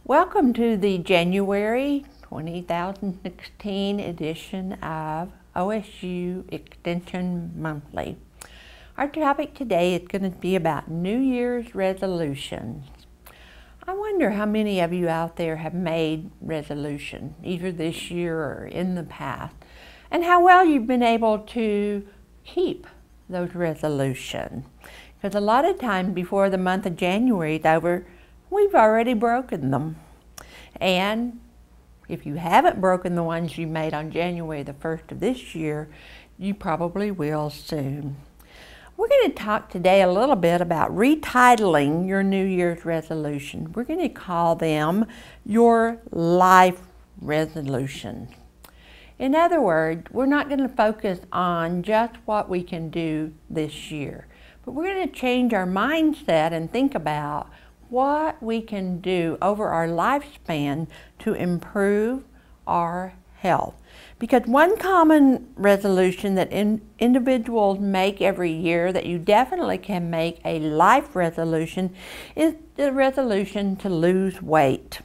Welcome to the January 2016 edition of OSU Extension Monthly. Our topic today is going to be about New Year's resolutions. I wonder how many of you out there have made resolutions, either this year or in the past, and how well you've been able to keep those resolutions. Because a lot of times before the month of January is over, we've already broken them. And if you haven't broken the ones you made on January the 1st of this year, you probably will soon. We're going to talk today a little bit about retitling your New Year's resolution. We're going to call them your life resolutions. In other words, we're not going to focus on just what we can do this year, but we're going to change our mindset and think about what we can do over our lifespan to improve our health. Because one common resolution that individuals make every year that you definitely can make a life resolution is the resolution to lose weight.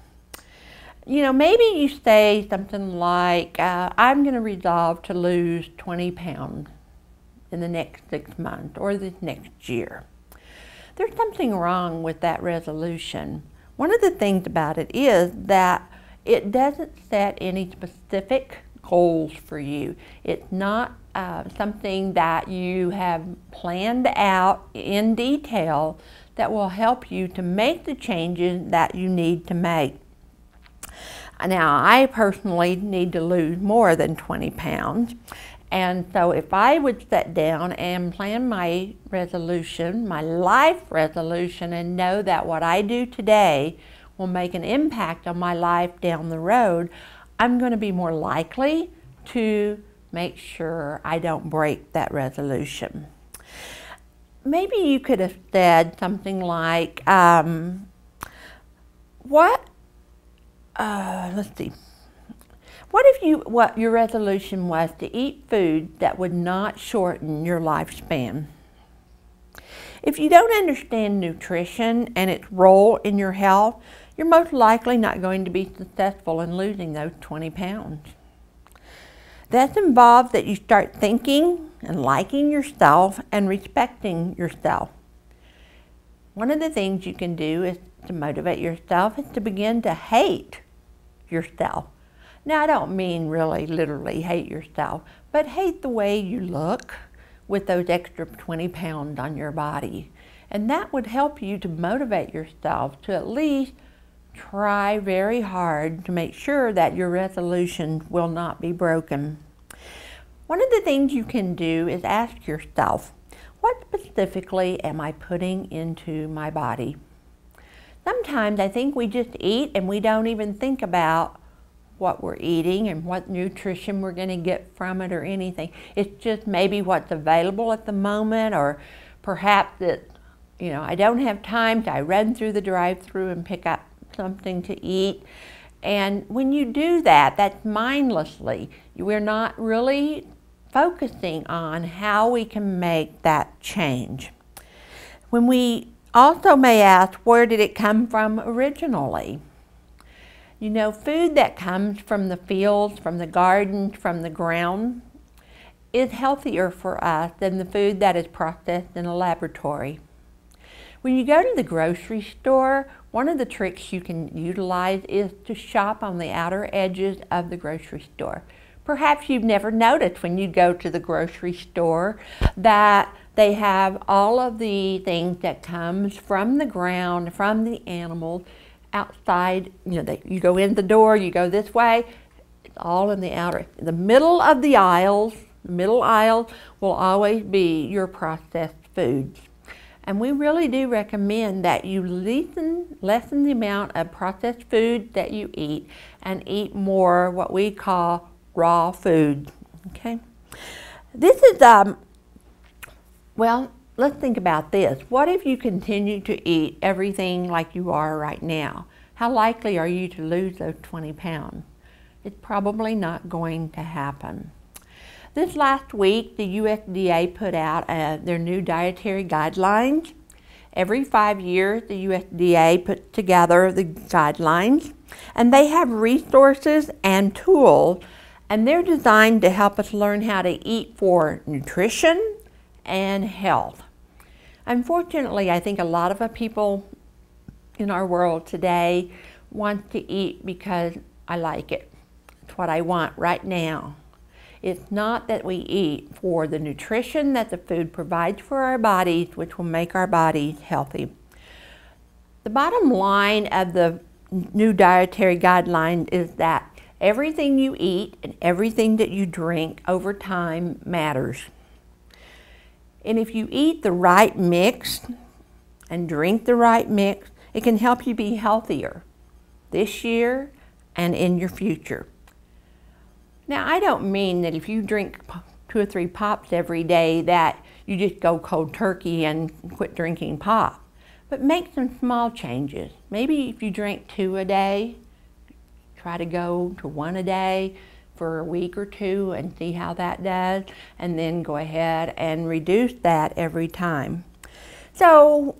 You know, maybe you say something like, I'm going to resolve to lose 20 pounds in the next 6 months or this next year. There's something wrong with that resolution. One of the things about it is that it doesn't set any specific goals for you. It's not something that you have planned out in detail that will help you to make the changes that you need to make. Now, I personally need to lose more than 20 pounds. And so if I would sit down and plan my resolution, my life resolution, and know that what I do today will make an impact on my life down the road, I'm going to be more likely to make sure I don't break that resolution. Maybe you could have said something like, let's see. What if your resolution was to eat food that would not shorten your lifespan? If you don't understand nutrition and its role in your health, you're most likely not going to be successful in losing those 20 pounds. That involves that you start thinking and liking yourself and respecting yourself. One of the things you can do is to motivate yourself is to begin to hate yourself. Now, I don't mean really literally hate yourself, but hate the way you look with those extra 20 pounds on your body. And that would help you to motivate yourself to at least try very hard to make sure that your resolution will not be broken. One of the things you can do is ask yourself, what specifically am I putting into my body? Sometimes I think we just eat and we don't even think about what we're eating and what nutrition we're going to get from it or anything. It's just maybe what's available at the moment, or perhaps that, I don't have time, so I run through the drive-thru and pick up something to eat. And when you do that, that's mindlessly. We're not really focusing on how we can make that change. When we also may ask, where did it come from originally? You know, food that comes from the fields, from the gardens, from the ground is healthier for us than the food that is processed in a laboratory. When you go to the grocery store, one of the tricks you can utilize is to shop on the outer edges of the grocery store. Perhaps you've never noticed when you go to the grocery store that they have all of the things that comes from the ground, from the animals, outside. You go in the door, you go this way, it's all in the outer. The middle of the aisles, the middle aisle will always be your processed foods. And we really do recommend that you lessen the amount of processed food that you eat and eat more what we call raw food. Okay? This is, let's think about this. What if you continue to eat everything like you are right now? How likely are you to lose those 20 pounds? It's probably not going to happen. This last week, the USDA put out their new dietary guidelines, Every 5 years, the USDA puts together the guidelines, and they have resources and tools, and they're designed to help us learn how to eat for nutrition and health. Unfortunately, I think a lot of the people in our world today want to eat because I like it. It's what I want right now. It's not that we eat for the nutrition that the food provides for our bodies, which will make our bodies healthy. The bottom line of the new dietary guidelines is that everything you eat and everything that you drink over time matters. And if you eat the right mix and drink the right mix, it can help you be healthier this year and in your future. Now, I don't mean that if you drink 2 or 3 pops every day that you just go cold turkey and quit drinking pop. But make some small changes. Maybe if you drink 2 a day, try to go to 1 a day for a week or 2 and see how that does, and then go ahead and reduce that every time. So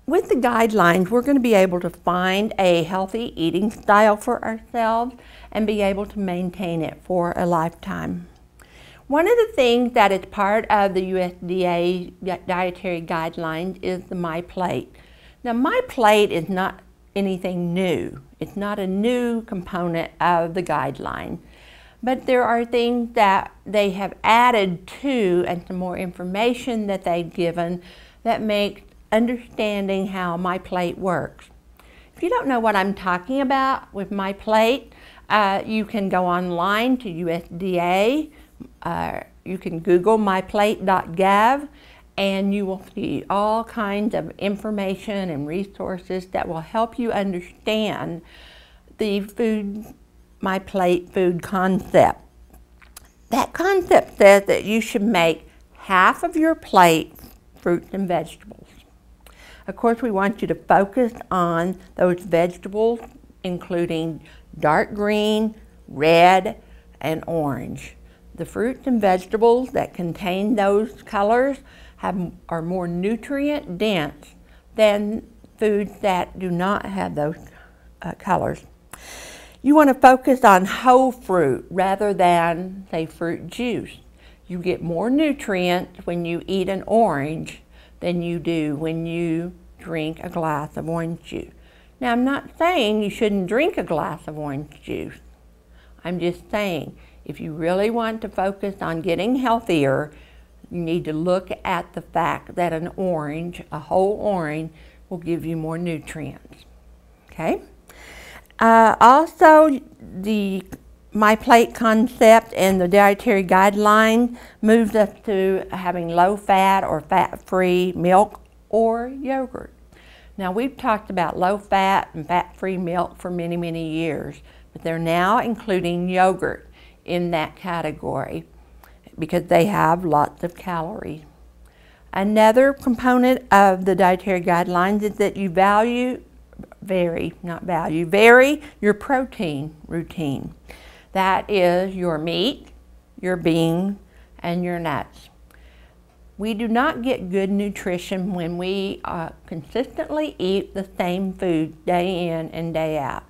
with the guidelines, we're going to be able to find a healthy eating style for ourselves and be able to maintain it for a lifetime. One of the things that is part of the USDA dietary guidelines is the My Plate. Now, My Plate is not anything new. It's not a new component of the guideline. But there are things that they have added to and some more information that they've given that makes understanding how My Plate works. If you don't know what I'm talking about with My Plate, you can go online to USDA. You can Google myplate.gov, and you will see all kinds of information and resources that will help you understand the My Plate food concept. That concept says that you should make half of your plate fruits and vegetables. Of course, we want you to focus on those vegetables, including dark green, red, and orange. The fruits and vegetables that contain those colors are more nutrient dense than foods that do not have those colors. You want to focus on whole fruit rather than, say, fruit juice. You get more nutrients when you eat an orange than you do when you drink a glass of orange juice. Now, I'm not saying you shouldn't drink a glass of orange juice. I'm just saying if you really want to focus on getting healthier, you need to look at the fact that an orange, a whole orange, will give you more nutrients. Okay? Also, the My Plate concept and the dietary guideline moves us to having low-fat or fat-free milk or yogurt. Now, we've talked about low-fat and fat-free milk for many, many years, but they're now including yogurt in that category because they have lots of calories. Another component of the dietary guidelines is that you vary your protein routine. That is your meat, your beans, and your nuts. We do not get good nutrition when we consistently eat the same food day in and day out.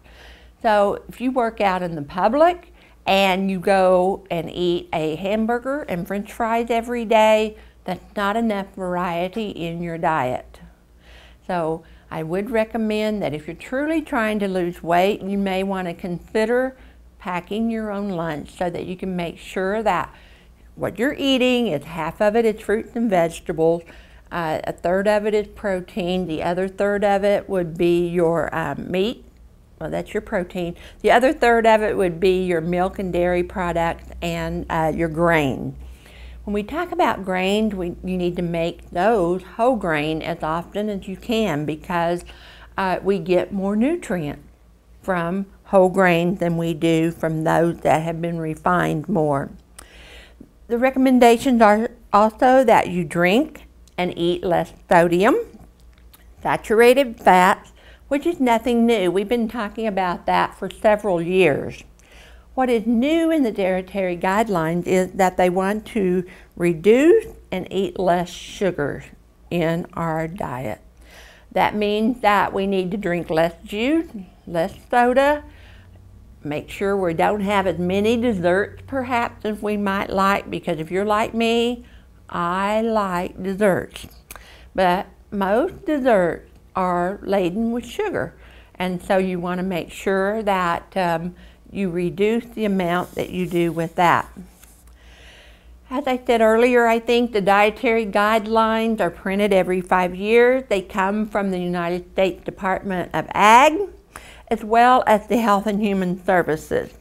So if you work out in the public and you go and eat a hamburger and French fries every day, that's not enough variety in your diet. So I would recommend that if you're truly trying to lose weight, you may want to consider packing your own lunch so that you can make sure that what you're eating is half of it is fruits and vegetables, a third of it is protein, the other third of it would be your meat, well, that's your protein. The other third of it would be your milk and dairy products and your grain. When we talk about grains, you need to make those whole grain as often as you can because we get more nutrients from whole grains than we do from those that have been refined more. The recommendations are also that you drink and eat less sodium, saturated fats, which is nothing new. We've been talking about that for several years. What is new in the dietary guidelines is that they want to reduce and eat less sugars in our diet. That means that we need to drink less juice, less soda, make sure we don't have as many desserts perhaps as we might like, because if you're like me, I like desserts. But most desserts are laden with sugar, and so you want to make sure that you reduce the amount that you do with that. As I said earlier, I think the dietary guidelines are printed every 5 years. They come from the United States Department of Ag, as well as the Health and Human Services.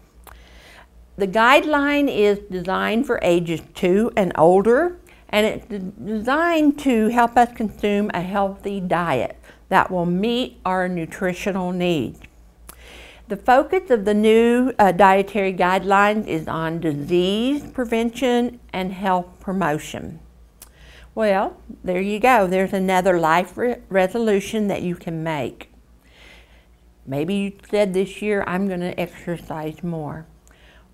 The guideline is designed for ages 2 and older, and it's designed to help us consume a healthy diet that will meet our nutritional needs. The focus of the new dietary guidelines is on disease prevention and health promotion. Well, there you go. There's another life resolution that you can make. Maybe you said this year, I'm going to exercise more.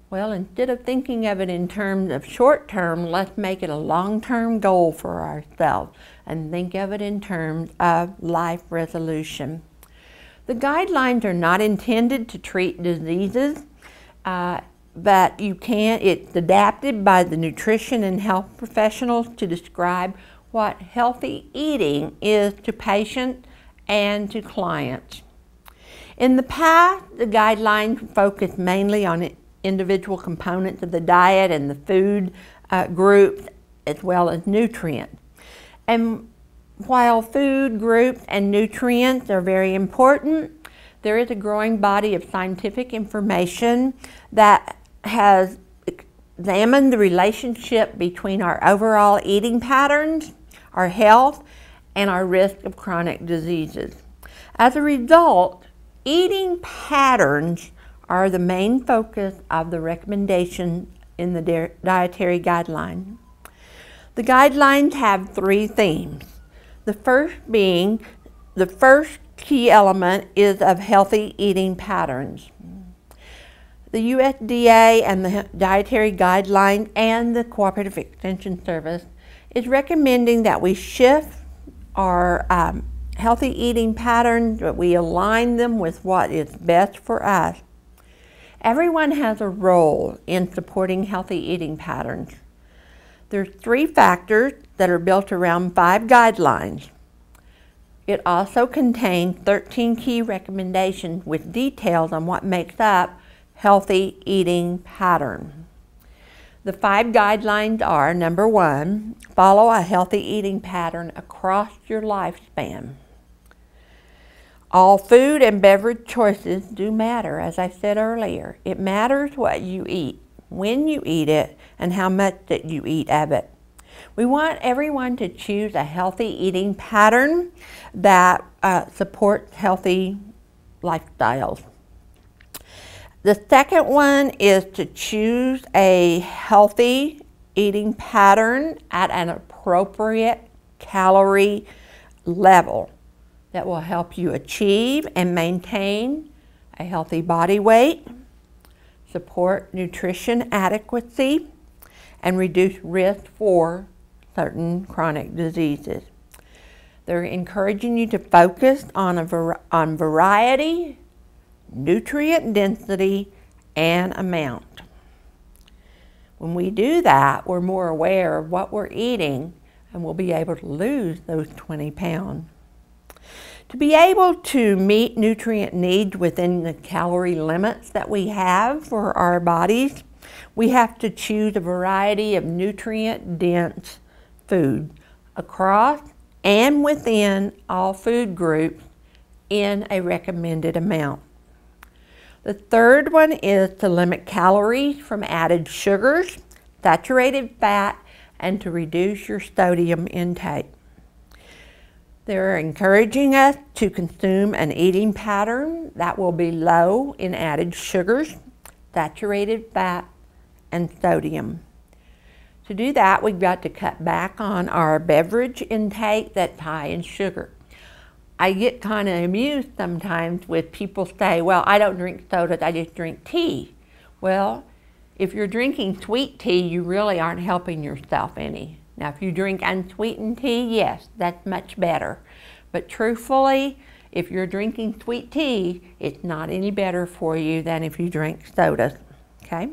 Well, instead of thinking of it in terms of short term, let's make it a long-term goal for ourselves and think of it in terms of life resolution. The guidelines are not intended to treat diseases, but it's adapted by the nutrition and health professionals to describe what healthy eating is to patients and to clients. In the past, the guidelines focused mainly on individual components of the diet and the food groups, as well as nutrients. And while food groups and nutrients are very important, there is a growing body of scientific information that has examined the relationship between our overall eating patterns, our health, and our risk of chronic diseases. As a result, eating patterns are the main focus of the recommendations in the dietary guidelines. The guidelines have 3 themes. The first key element is of healthy eating patterns. The USDA and the Dietary Guidelines and the Cooperative Extension Service is recommending that we shift our healthy eating patterns, but we align them with what is best for us. Everyone has a role in supporting healthy eating patterns. There's 3 factors that are built around 5 guidelines. It also contains 13 key recommendations with details on what makes up healthy eating pattern. The 5 guidelines are: number 1, follow a healthy eating pattern across your lifespan. All food and beverage choices do matter, as I said earlier. It matters what you eat, when you eat it, and how much that you eat of it. We want everyone to choose a healthy eating pattern that supports healthy lifestyles. The second one is to choose a healthy eating pattern at an appropriate calorie level that will help you achieve and maintain a healthy body weight, support nutrition adequacy, and reduce risk for certain chronic diseases. They're encouraging you to focus on variety, nutrient density, and amount. When we do that, we're more aware of what we're eating, and we'll be able to lose those 20 pounds. To be able to meet nutrient needs within the calorie limits that we have for our bodies, we have to choose a variety of nutrient-dense food across and within all food groups in a recommended amount. The third one is to limit calories from added sugars, saturated fat, and to reduce your sodium intake. They're encouraging us to consume an eating pattern that will be low in added sugars, saturated fat, and sodium. To do that, we've got to cut back on our beverage intake that's high in sugar. I get kind of amused sometimes with people say, well, I don't drink sodas, I just drink tea. Well, if you're drinking sweet tea, you really aren't helping yourself any. Now, if you drink unsweetened tea, yes, that's much better. But truthfully, if you're drinking sweet tea, it's not any better for you than if you drink sodas, okay?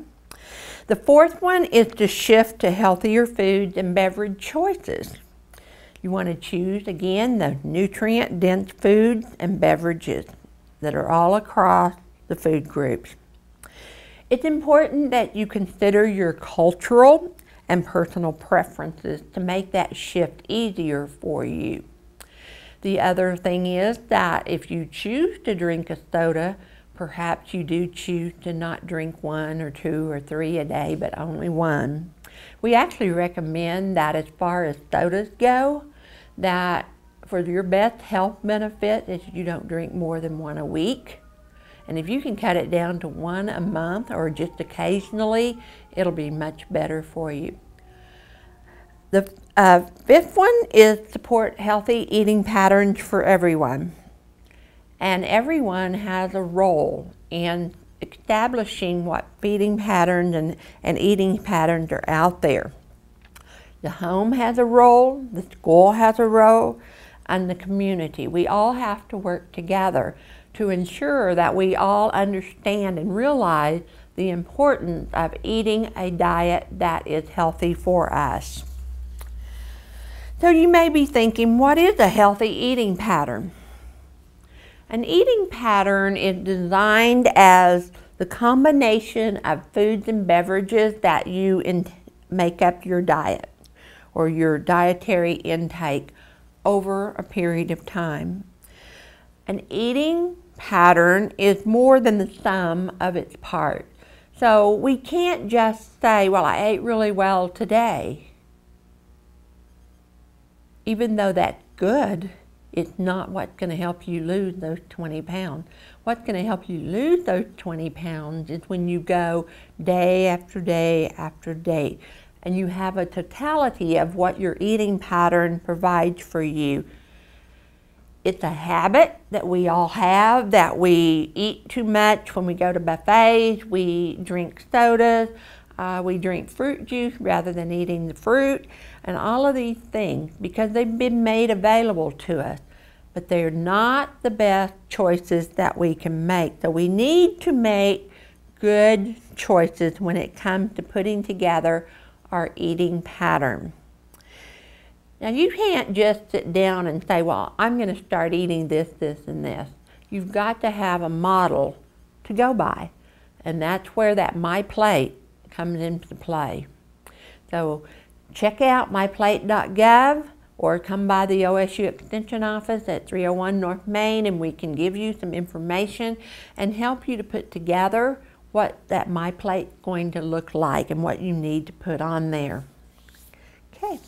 The fourth one is to shift to healthier foods and beverage choices. You want to choose, again, the nutrient-dense foods and beverages that are all across the food groups. It's important that you consider your cultural and personal preferences to make that shift easier for you. The other thing is that if you choose to drink a soda, perhaps you do choose to not drink 1 or 2 or 3 a day, but only 1. We actually recommend that as far as sodas go, that for your best health benefit is you don't drink more than 1 a week. And if you can cut it down to 1 a month or just occasionally, it'll be much better for you. The fifth one is support healthy eating patterns for everyone. And everyone has a role in establishing what feeding patterns and eating patterns are out there. The home has a role, the school has a role, and the community. We all have to work together to ensure that we all understand and realize the importance of eating a diet that is healthy for us. So you may be thinking, what is a healthy eating pattern? An eating pattern is designed as the combination of foods and beverages that you make up your diet or your dietary intake over a period of time. An eating pattern is more than the sum of its parts. So we can't just say, well, I ate really well today. Even though that's good, it's not what's going to help you lose those 20 pounds. What's going to help you lose those 20 pounds is when you go day after day after day, and you have a totality of what your eating pattern provides for you. It's a habit that we all have, that we eat too much when we go to buffets, we drink sodas, we drink fruit juice rather than eating the fruit, and all of these things because they've been made available to us. But they're not the best choices that we can make. So we need to make good choices when it comes to putting together our eating pattern. Now you can't just sit down and say, well, I'm going to start eating this, this, and this. You've got to have a model to go by. And that's where that My Plate comes into play. So check out myplate.gov or come by the OSU Extension office at 301 North Main and we can give you some information and help you to put together what that My Plate is going to look like and what you need to put on there. Okay.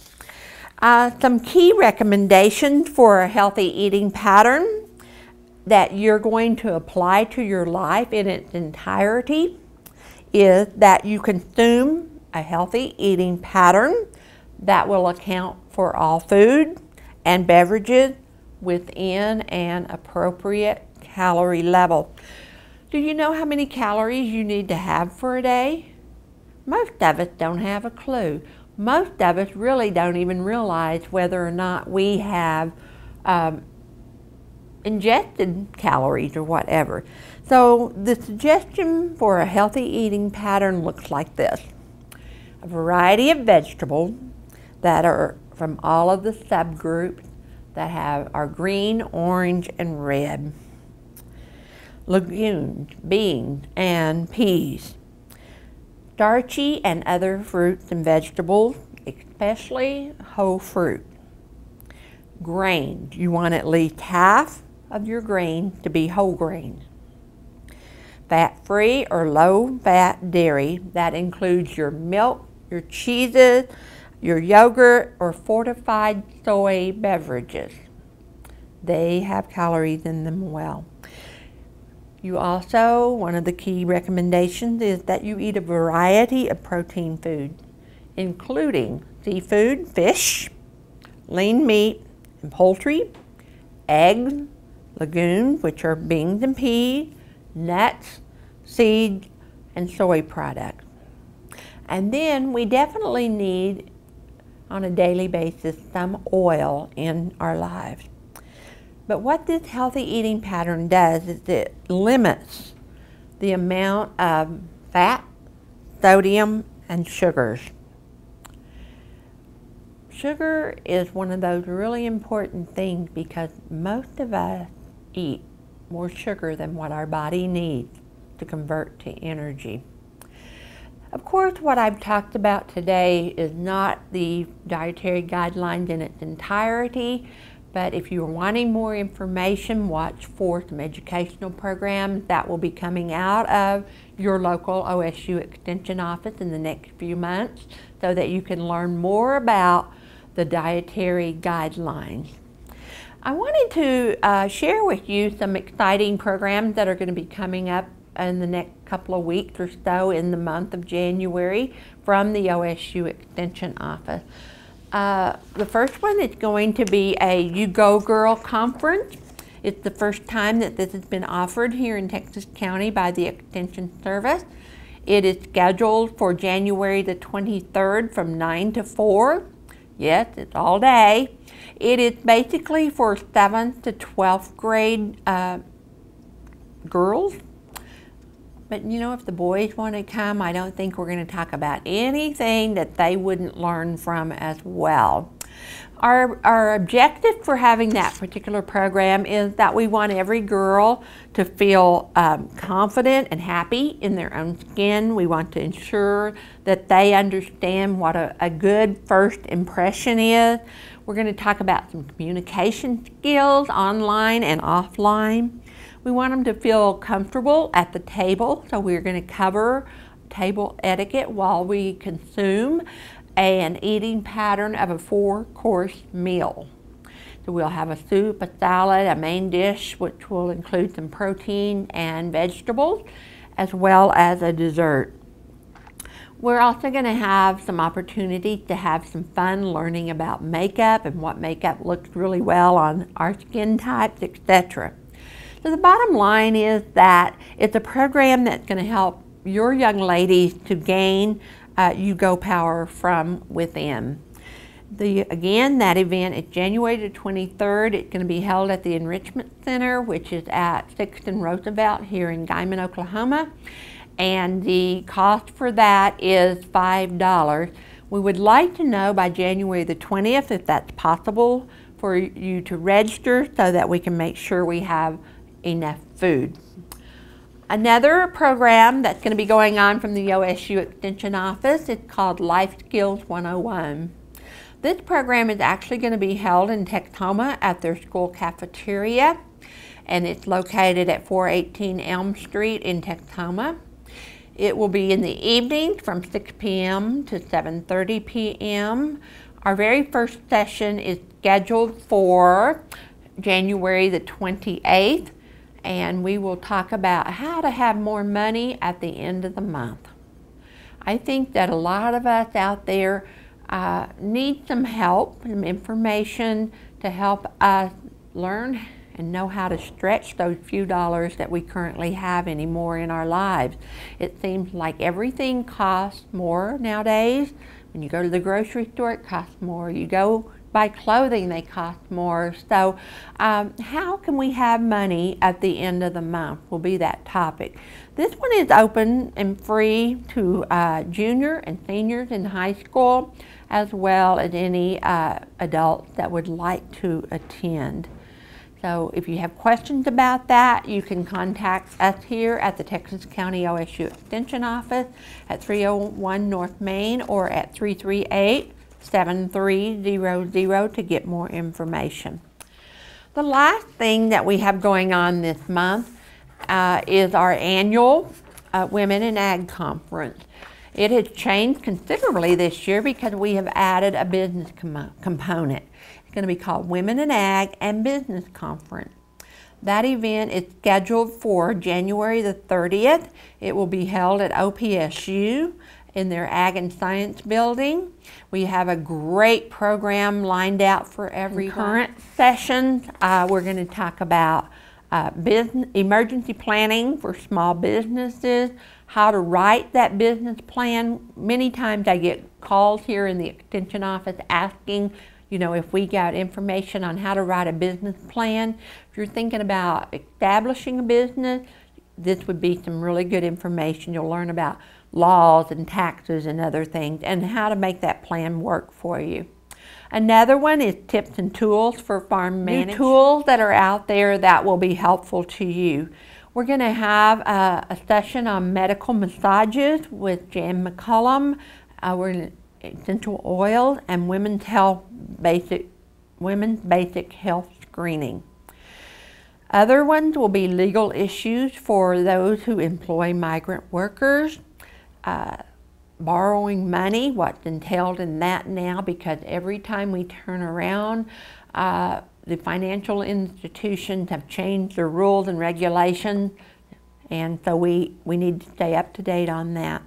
Some key recommendations for a healthy eating pattern that you're going to apply to your life in its entirety is that you consume a healthy eating pattern that will account for all food and beverages within an appropriate calorie level. Do you know how many calories you need to have for a day? Most of us don't have a clue. Most of us really don't even realize whether or not we have ingested calories or whatever. So the suggestion for a healthy eating pattern looks like this. A variety of vegetables that are from all of the subgroups that are green, orange, and red. Legumes, beans, and peas. Starchy and other fruits and vegetables, especially whole fruit. Grains, you want at least half of your grains to be whole grains. Fat-free or low-fat dairy, that includes your milk, your cheeses, your yogurt, or fortified soy beverages. They have calories in them well. You also, one of the key recommendations is that you eat a variety of protein foods, including seafood, fish, lean meat, and poultry, eggs, legumes, which are beans and peas, nuts, seeds, and soy products. And then we definitely need, on a daily basis, some oil in our lives. But what this healthy eating pattern does is it limits the amount of fat, sodium, and sugars. Sugar is one of those really important things because most of us eat more sugar than what our body needs to convert to energy. Of course, what I've talked about today is not the dietary guidelines in its entirety, but if you're wanting more information, watch for some educational programs that will be coming out of your local OSU Extension office in the next few months so that you can learn more about the dietary guidelines. I wanted to share with you some exciting programs that are going to be coming up in the next couple of weeks or so in the month of January from the OSU Extension office. The first one is going to be a You Go Girl conference. It's the first time that this has been offered here in Texas County by the Extension Service. It is scheduled for January the 23rd from 9 to 4. Yes, it's all day. It is basically for 7th to 12th grade girls. But you know, if the boys want to come, I don't think we're going to talk about anything that they wouldn't learn from as well. Our objective for having that particular program is that we want every girl to feel confident and happy in their own skin. We want to ensure that they understand what a good first impression is. We're going to talk about some communication skills online and offline. We want them to feel comfortable at the table, so we're going to cover table etiquette while we consume an eating pattern of a 4-course meal. So we'll have a soup, a salad, a main dish, which will include some protein and vegetables, as well as a dessert. We're also going to have some opportunities to have some fun learning about makeup and what makeup looks really well on our skin types, etc. So the bottom line is that it's a program that's going to help your young ladies to gain You Go power from within. Again, that event is January the 23rd. It's going to be held at the Enrichment Center, which is at 6th and Roosevelt here in Guymon, Oklahoma. And the cost for that is $5. We would like to know by January the 20th if that's possible for you to register so that we can make sure we have enough food. Another program that's going to be going on from the OSU Extension office is called Life Skills 101. This program is actually going to be held in Texoma at their school cafeteria, and it's located at 418 Elm Street in Texoma. It will be in the evening from 6 p.m. to 7:30 p.m. Our very first session is scheduled for January the 28th, and we will talk about how to have more money at the end of the month. I think that a lot of us out there need some help, some information to help us learn and know how to stretch those few dollars that we currently have anymore in our lives. It seems like everything costs more nowadays. When you go to the grocery store, it costs more. You go buy clothing, they cost more. So how can we have money at the end of the month will be that topic. This one is open and free to junior and seniors in high school, as well as any adults that would like to attend. So if you have questions about that, you can contact us here at the Texas County OSU Extension office at 301 North Main or at 338-7300 to get more information. The last thing that we have going on this month is our annual Women in Ag Conference. It has changed considerably this year because we have added a business component. It's going to be called Women in Ag and Business Conference. That event is scheduled for January the 30th. It will be held at OPSU in their Ag and Science building. We have a great program lined out for every current session. We're going to talk about emergency planning for small businesses, how to write that business plan. Many times I get calls here in the Extension office asking, You know, if we got information on how to write a business plan, if you're thinking about establishing a business, this would be some really good information. You'll learn about laws and taxes and other things and how to make that plan work for you. Another one is tips and tools for farm management. New tools that are out there that will be helpful to you. We're going to have a session on medical massages with Jan McCullum. We're in essential oils and women's basic health screening. Other ones will be legal issues for those who employ migrant workers. Borrowing money, what's entailed in that now, because every time we turn around, the financial institutions have changed their rules and regulations, and so we need to stay up to date on that.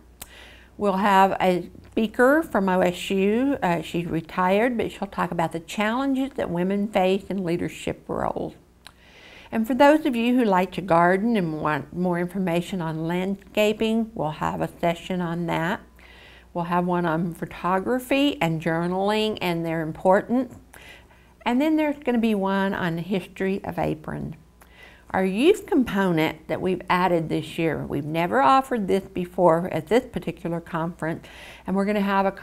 We'll have a speaker from OSU. She's retired, but she'll talk about the challenges that women face in leadership roles. And for those of you who like to garden and want more information on landscaping, we'll have a session on that. We'll have one on photography and journaling, and they're important. And then there's going to be one on the history of aprons. Our youth component that we've added this year, we've never offered this before at this particular conference, and we're going to have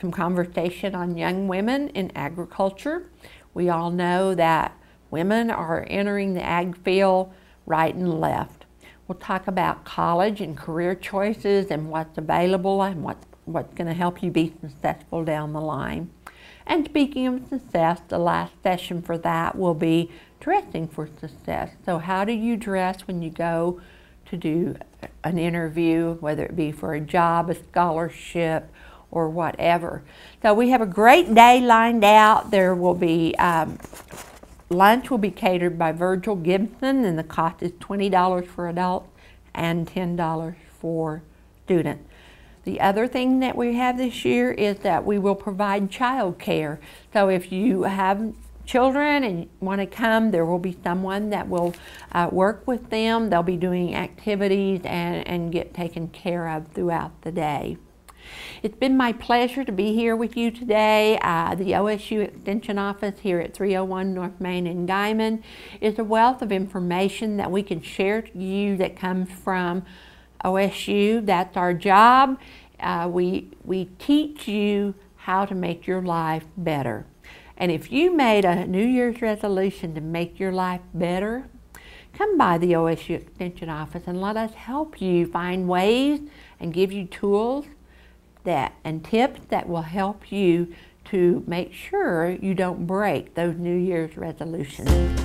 some conversation on young women in agriculture. We all know that women are entering the ag field right and left. We'll talk about college and career choices and what's available and what's going to help you be successful down the line. And speaking of success, the last session for that will be dressing for success. So how do you dress when you go to do an interview, whether it be for a job, a scholarship, or whatever. So we have a great day lined out. There will be lunch will be catered by Virgil Gibson, and the cost is $20 for adults and $10 for students. The other thing that we have this year is that we will provide child care. So if you have children and want to come, there will be someone that will work with them. They'll be doing activities and get taken care of throughout the day. It's been my pleasure to be here with you today. The OSU Extension Office here at 301 North Main in Guyman is a wealth of information that we can share to you that comes from OSU. That's our job. We teach you how to make your life better. And if you made a New Year's resolution to make your life better, come by the OSU Extension Office and let us help you find ways and give you tools and tips that will help you to make sure you don't break those New Year's resolutions.